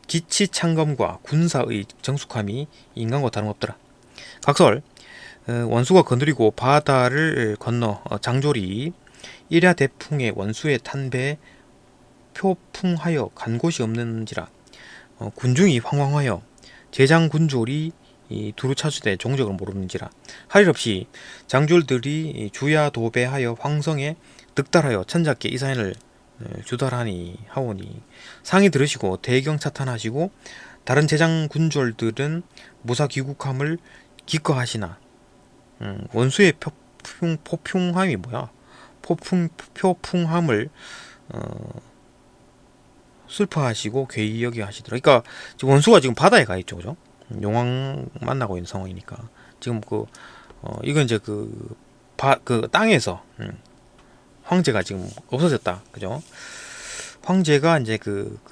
기치창검과 군사의 정숙함이 인간과 다름없더라. 각설 원수가 거느리고 바다를 건너 장졸이 일야대풍의 원수의 탄배에 표풍하여 간 곳이 없는지라. 군중이 황황하여 제장군졸이 두루차수대 종적을 모르는지라. 할 일 없이 장졸들이 주야도배하여 황성에 득달하여 천자께 이 사연을 주달하니 하오니 상이 들으시고 대경차탄하시고 다른 제장군졸들은 무사귀국함을 기꺼하시나. 원수의 포풍함이 뭐야? 표풍함을 슬퍼하시고 괴이 여기 하시더라. 그러니까 원수가 지금 바다에 가 있죠, 그죠? 용왕 만나고 있는 상황이니까 지금 이건 이제 그 땅에서 황제가 지금 없어졌다, 그죠? 황제가 이제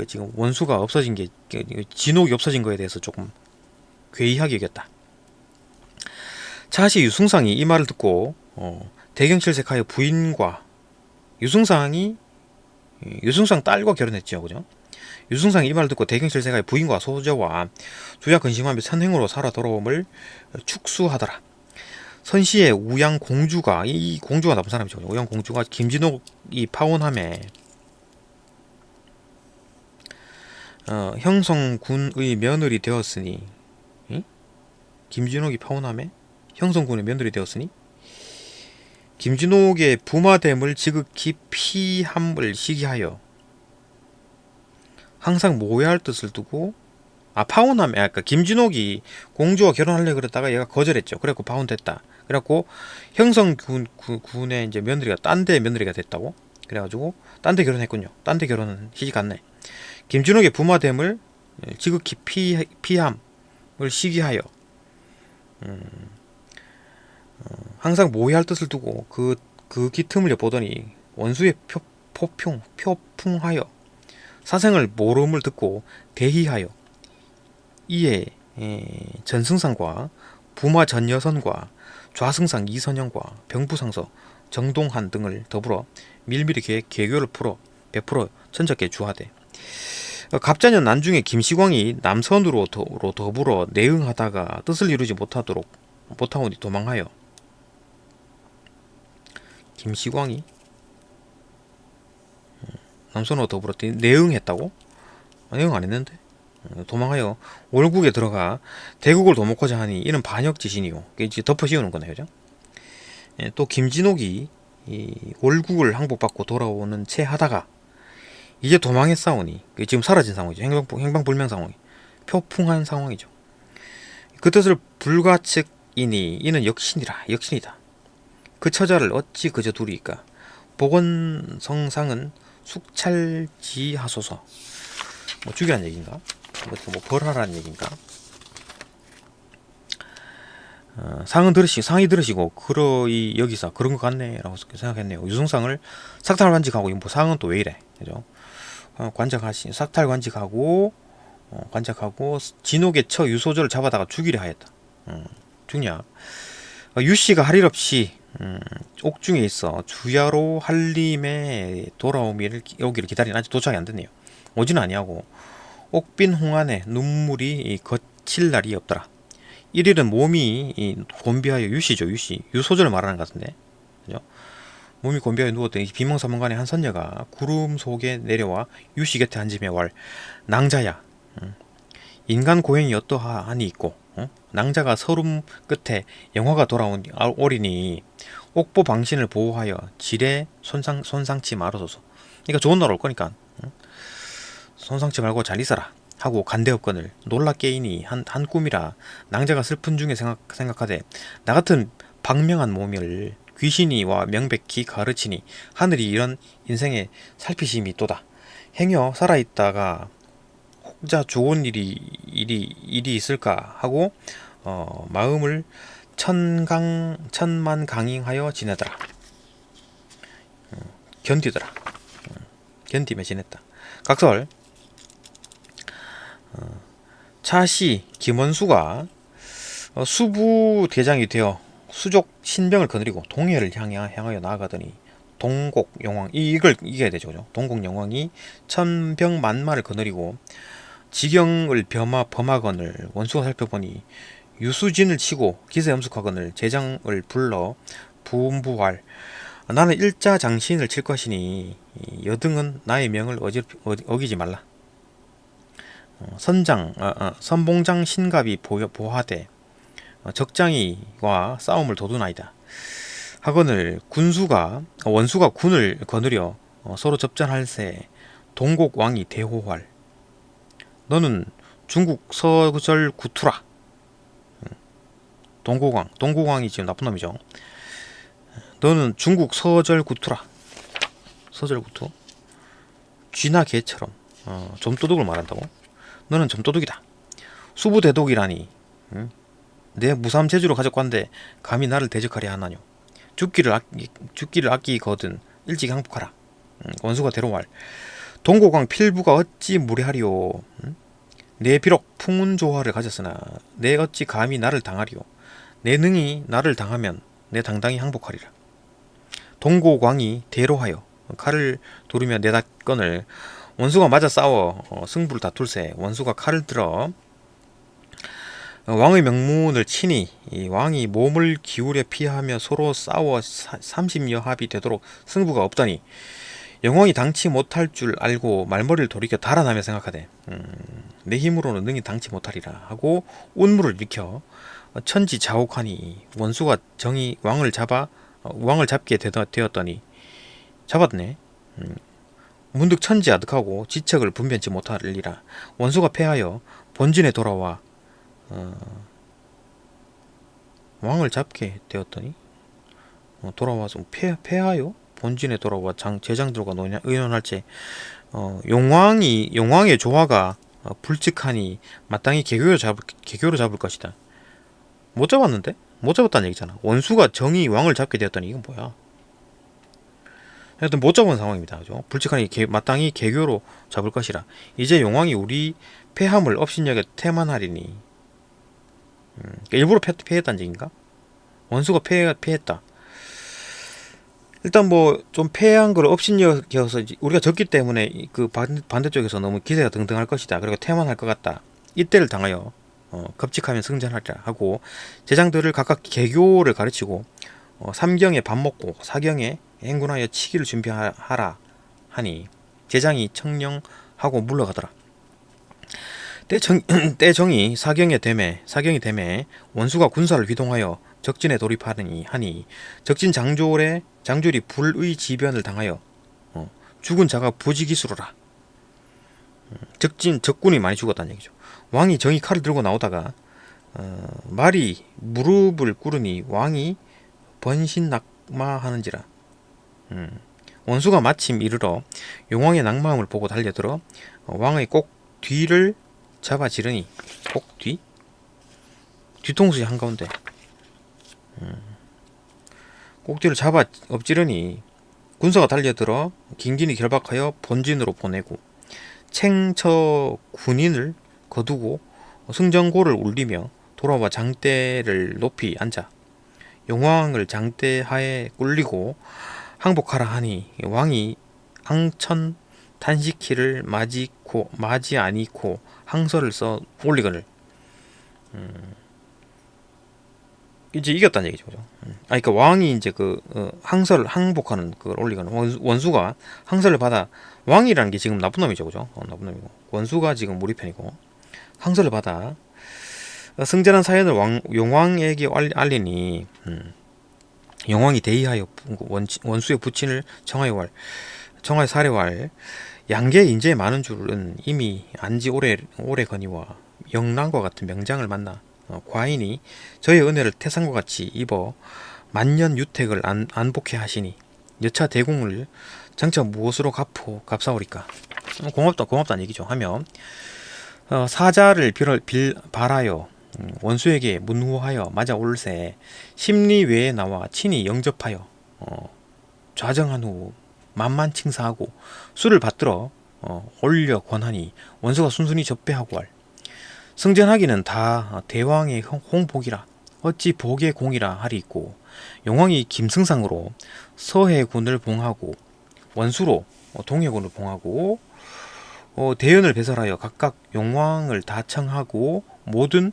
지금 원수가 없어진 게 진옥이 없어진 거에 대해서 조금 괴이하게 여겼다. 차시 유승상이 이 말을 듣고 대경칠색하여 부인과 유승상 딸과 결혼했죠, 그죠? 유승상이 이 말을 듣고 대경칠색하여 부인과 소저와 주야 근심하며 선행으로 살아 돌아옴을 축수하더라. 선시의 우양 공주가 이 공주가 나쁜 사람이죠. 우양 공주가 김진옥이 파혼함에 형성군의 며느리 되었으니 김진옥이 파혼함에 형성군의 며느리 되었으니 김진옥의 부마됨을 지극히 피함을 시기하여 항상 모해할 뜻을 두고 파혼함에 그러니까 김진옥이 공주와 결혼하려고 그랬다가 얘가 거절했죠. 그래갖고 파혼됐다. 그래갖고 형성군의 이제 며느리가 딴 데 며느리가 됐다고. 그래가지고 딴 데 결혼했군요. 딴 데 결혼은 시집 갔네. 김진옥의 부마됨을 지극히 피함을 시기하여 항상 모해할 뜻을 두고 그 기틈을 보더니 원수의 표풍하여 사생을 모름을 듣고 대희하여 이에 전승상과 부마 전여선과 좌승상 이선영과 병부상서 정동한 등을 더불어 밀밀히 계교를 풀어 베풀어 천적에 주하되 갑자년 난중에 김시광이 남선으로 더불어 내응하다가 뜻을 이루지 못하오니 도망하여 김시광이 남선으로 더불어 내응했다고? 내응 안 했는데 도망하여 월국에 들어가 대국을 도모하자 하니 이는 반역지신이요. 이제 덮어 씌우는 거네, 그죠? 또 김진옥이 이 월국을 항복받고 돌아오는 채 하다가 이제 도망했사오니 지금 사라진 상황이죠. 행방불명 상황이 표풍한 상황이죠. 그 뜻을 불가측이니 이는 역신이다. 그 처자를 어찌 그저 둘이까? 보건성상은 숙찰지하소서. 뭐 죽이란 얘기인가? 뭐 벌하라는 얘기인가? 상이 들으시고 여기서 그런 것 같네라고 생각했네요. 유승상을 삭탈관직하고 뭐 상은 또 왜 이래, 그죠? 삭탈관직하고 관작하고 진옥의 처 유소절을 잡아다가 죽이려 하였다. 죽냐? 유씨가 할 일 없이 옥중에 있어 주야로 한림에 오기를 기다리는 아직 도착이 안 됐네요. 오지는 아니하고 옥빈 홍안에 눈물이 거칠 날이 없더라. 일일은 몸이 곤비하여 유소절을 말하는 것 같은데, 그죠? 몸이 곤비하여 누웠더니 비몽사몽간에 한 선녀가 구름 속에 내려와 유씨 곁에 앉으며 왈 낭자야, 인간 고행이 어떠하니 있고, 낭자가 서름 끝에 영화가 돌아오리니 옥보 방신을 보호하여 질에 손상치 말아소서. 그러니까 좋은 날 올 거니까 손상치 말고 잘 있어라 하고 간대업건을 놀랍게이니 한 꿈이라 낭자가 슬픈 중에 생각하되 나 같은 박명한 몸을 귀신이와 명백히 가르치니 하늘이 이런 인생의 살피심이 또다. 행여 살아있다가 혹자 좋은 일이 있을까 하고 마음을 천만강잉하여 지내더라. 견디더라. 견디며 지냈다. 각설 차시 김원수가 수부 대장이 되어 수족 신병을 거느리고 동해를 향하여 나아가더니 동곡 영왕 이걸 이겨야 되죠, 그죠? 동곡 영왕이 천병 만마를 거느리고 지경을 범하거늘 원수가 살펴보니 유수진을 치고 기세엄숙하거늘 제장을 불러 부음부할 나는 일자장신을 칠 것이니 여등은 나의 명을 어기지 말라. 선봉장 신갑이 보하되 적장이와 싸움을 도두나이다. 하거늘 원수가 군을 거느려 서로 접전할새 동곡 왕이 대호할 너는 중국 서절 구투라. 동국왕이 지금 나쁜 놈이죠. 너는 중국 서절 구투라. 서절 구투 쥐나 개처럼 점도둑을 말한다고? 너는 점도둑이다. 수부대독이라니. 내 무삼 재주로 가져간데 감히 나를 대적하려 하나뇨. 죽기를 아끼거든 일찍 항복하라. 원수가 대로말 동고광 필부가 어찌 무례하리요. 내 비록 풍운조화를 가졌으나 내 어찌 감히 나를 당하리요. 내 능히 나를 당하면 내 당당히 항복하리라. 동고광이 대로하여 칼을 두르며 내다건을 원수가 맞아 싸워 승부를 다툴새 원수가 칼을 들어 왕의 명문을 치니 이 왕이 몸을 기울여 피하며 서로 싸워 30여 합이 되도록 승부가 없더니 영왕이 당치 못할 줄 알고 말머리를 돌이켜 달아나며 생각하되 내 힘으로는 능히 당치 못하리라 하고 운무를 일으켜 천지자옥하니 원수가 정이 왕을 잡게 되었더니 잡았네. 문득 천지아득하고 지책을 분변치 못하리라. 원수가 패하여 본진에 돌아와 왕을 잡게 되었더니 돌아와서 패하여 본진에 돌아와 제장들과 의논할지 용왕의 조화가 불측하니 마땅히 개교로 잡을 것이다. 못 잡았는데? 못 잡았다는 얘기잖아. 원수가 정의 왕을 잡게 되었더니 이건 뭐야? 하여튼 못 잡은 상황입니다. 그죠? 불측하니 마땅히 개교로 잡을 것이라. 이제 용왕이 우리 패함을 업신여겨 태만하리니. 그러니까 일부러 패했다는 얘기인가? 원수가 패했다. 일단 뭐 좀 패한 걸 업신여겨서 우리가 졌기 때문에 그 반대쪽에서 너무 기세가 등등할 것이다. 그리고 태만할 것 같다. 이때를 당하여 급직하면 승전하자 하고 제장들을 각각 개교를 가르치고 삼경에 밥 먹고 사경에 행군하여 치기를 준비하라 하니 제장이 청령하고 물러가더라. 때정이 사경이 되매 원수가 군사를 휘동하여 적진에 돌입하니 하니 적진 장졸이 불의 지변을 당하여 죽은 자가 부지기수로라. 적군이 많이 죽었다는 얘기죠. 왕이 정이 칼을 들고 나오다가 말이 무릎을 꿇으니 왕이 번신낙마하는지라. 원수가 마침 이르러 용왕의 낙마함을 보고 달려들어 왕의 꼭 뒤를 잡아 지르니 꼭 뒤? 뒤통수 한가운데 꼭지를 잡아 엎지르니 군사가 달려들어 긴긴히 결박하여 본진으로 보내고 챙처 군인을 거두고 승전고를 울리며 돌아와 장대를 높이 앉아 용왕을 장대하에 꿀리고 항복하라 하니 왕이 항천 탄식키를 맞이 아니고 항서를 써 올리거늘. 이제 이겼다는 얘기죠, 그죠? 그러니까 왕이 이제 항서를 항복하는 그걸 올리거늘. 원수가 항서를 받아 왕이라는 게 지금 나쁜 놈이죠, 그죠? 나쁜 놈이고 원수가 지금 우리 편이고 항서를 받아 승전한 사연을 용왕에게 알리니 용왕이 대의하여 원수의 부친을 청하여 사례할 양계 인재에 많은 줄은 이미 안지 오래거니와 영랑과 같은 명장을 만나 과인이 저의 은혜를 태산과 같이 입어 만년 유택을 안복해 하시니 여차 대공을 장차 무엇으로 갚사오리까. 고맙다는 얘기죠. 하며 사자를 발하여 원수에게 문후하여 맞아 올세 심리 외에 나와 친히 영접하여 좌정한 후 만만칭사하고 술을 받들어 올려 권하니 원수가 순순히 접배하고 할. 승전하기는 다 대왕의 홍복이라 어찌 복의 공이라 하리 있고 용왕이 김승상으로 서해군을 봉하고 원수로 동해군을 봉하고 대연을 배설하여 각각 용왕을 다 청하고 모든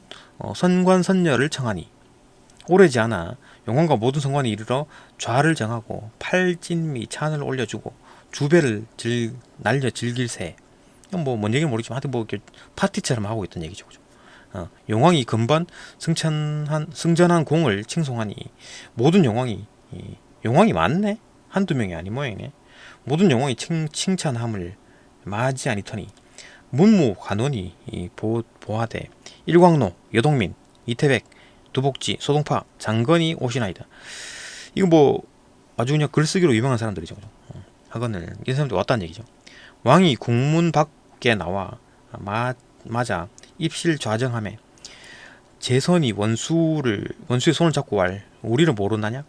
선관선녀를 청하니 오래지 않아 용왕과 모든 선관이 이르러 좌를 정하고 팔진미 찬을 올려주고 주배를 날려 즐길새. 뭔 얘기는 모르겠지만 하여튼 뭐 파티처럼 하고 있던 얘기죠. 용왕이 근본 승전한 공을 칭송하니 모든 용왕이 많네? 한두 명이 아닌 모양이네. 모든 용왕이 칭찬함을 마지 아니더니 문무 관원이 보하되 일광로, 여동민, 이태백, 두복지, 소동파, 장건이 오시나이다. 이거 뭐 아주 그냥 글쓰기로 유명한 사람들이죠. 하거늘 이 사람들 왔다는 얘기죠. 왕이 국문 밖에 나와 맞아 입실 좌정함에 제선이 원수의 손을 잡고 왈 우리를 모르나냐?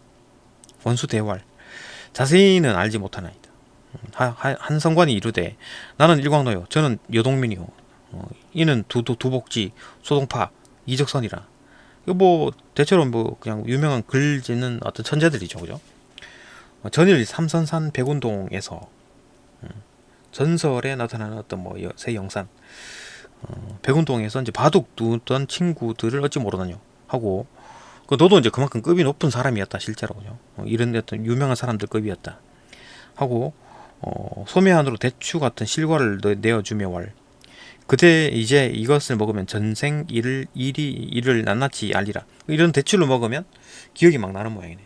원수 대왈 자세히는 알지 못하나이다. 한 성관이 이르되 나는 일광노요 저는 여동민이요 이는 두복지 소동파 이적선이라. 이거 뭐 대체로 뭐 그냥 유명한 글 짓는 어떤 천재들이죠, 그죠? 전일 삼선산 백운동에서 전설에 나타나는 어떤 새 영산 백운동에서 이제 바둑 두던 친구들을 어찌 모르다뇨 하고 너도 이제 그만큼 급이 높은 사람이었다 실제로, 그죠? 이런 어떤 유명한 사람들 급이었다 하고 소매한으로 대추 같은 실과를 내어주며 왈 그대 이제 이것을 먹으면 전생 일을 낱낱이 알리라. 이런 대추를 먹으면 기억이 막 나는 모양이네.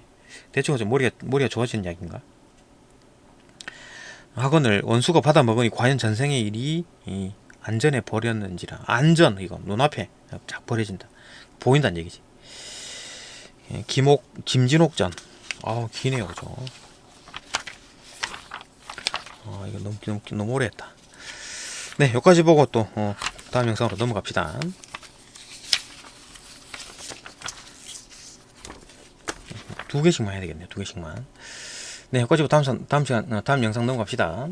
대추가 좀 머리가 좋아지는 약인가? 하거늘 원수가 받아 먹으니 과연 전생의 일이 안전에 버렸는지라. 안전 이거 눈앞에 쫙 버려진다. 보인다는 얘기지. 김진옥전. 기네요, 그죠? 이거 너무 오래 했다. 네, 여기까지 보고 또 다음 영상으로 넘어갑시다. 두 개씩만 해야 되겠네요. 두 개씩만. 네, 여기까지 보고 다음 영상 넘어갑시다.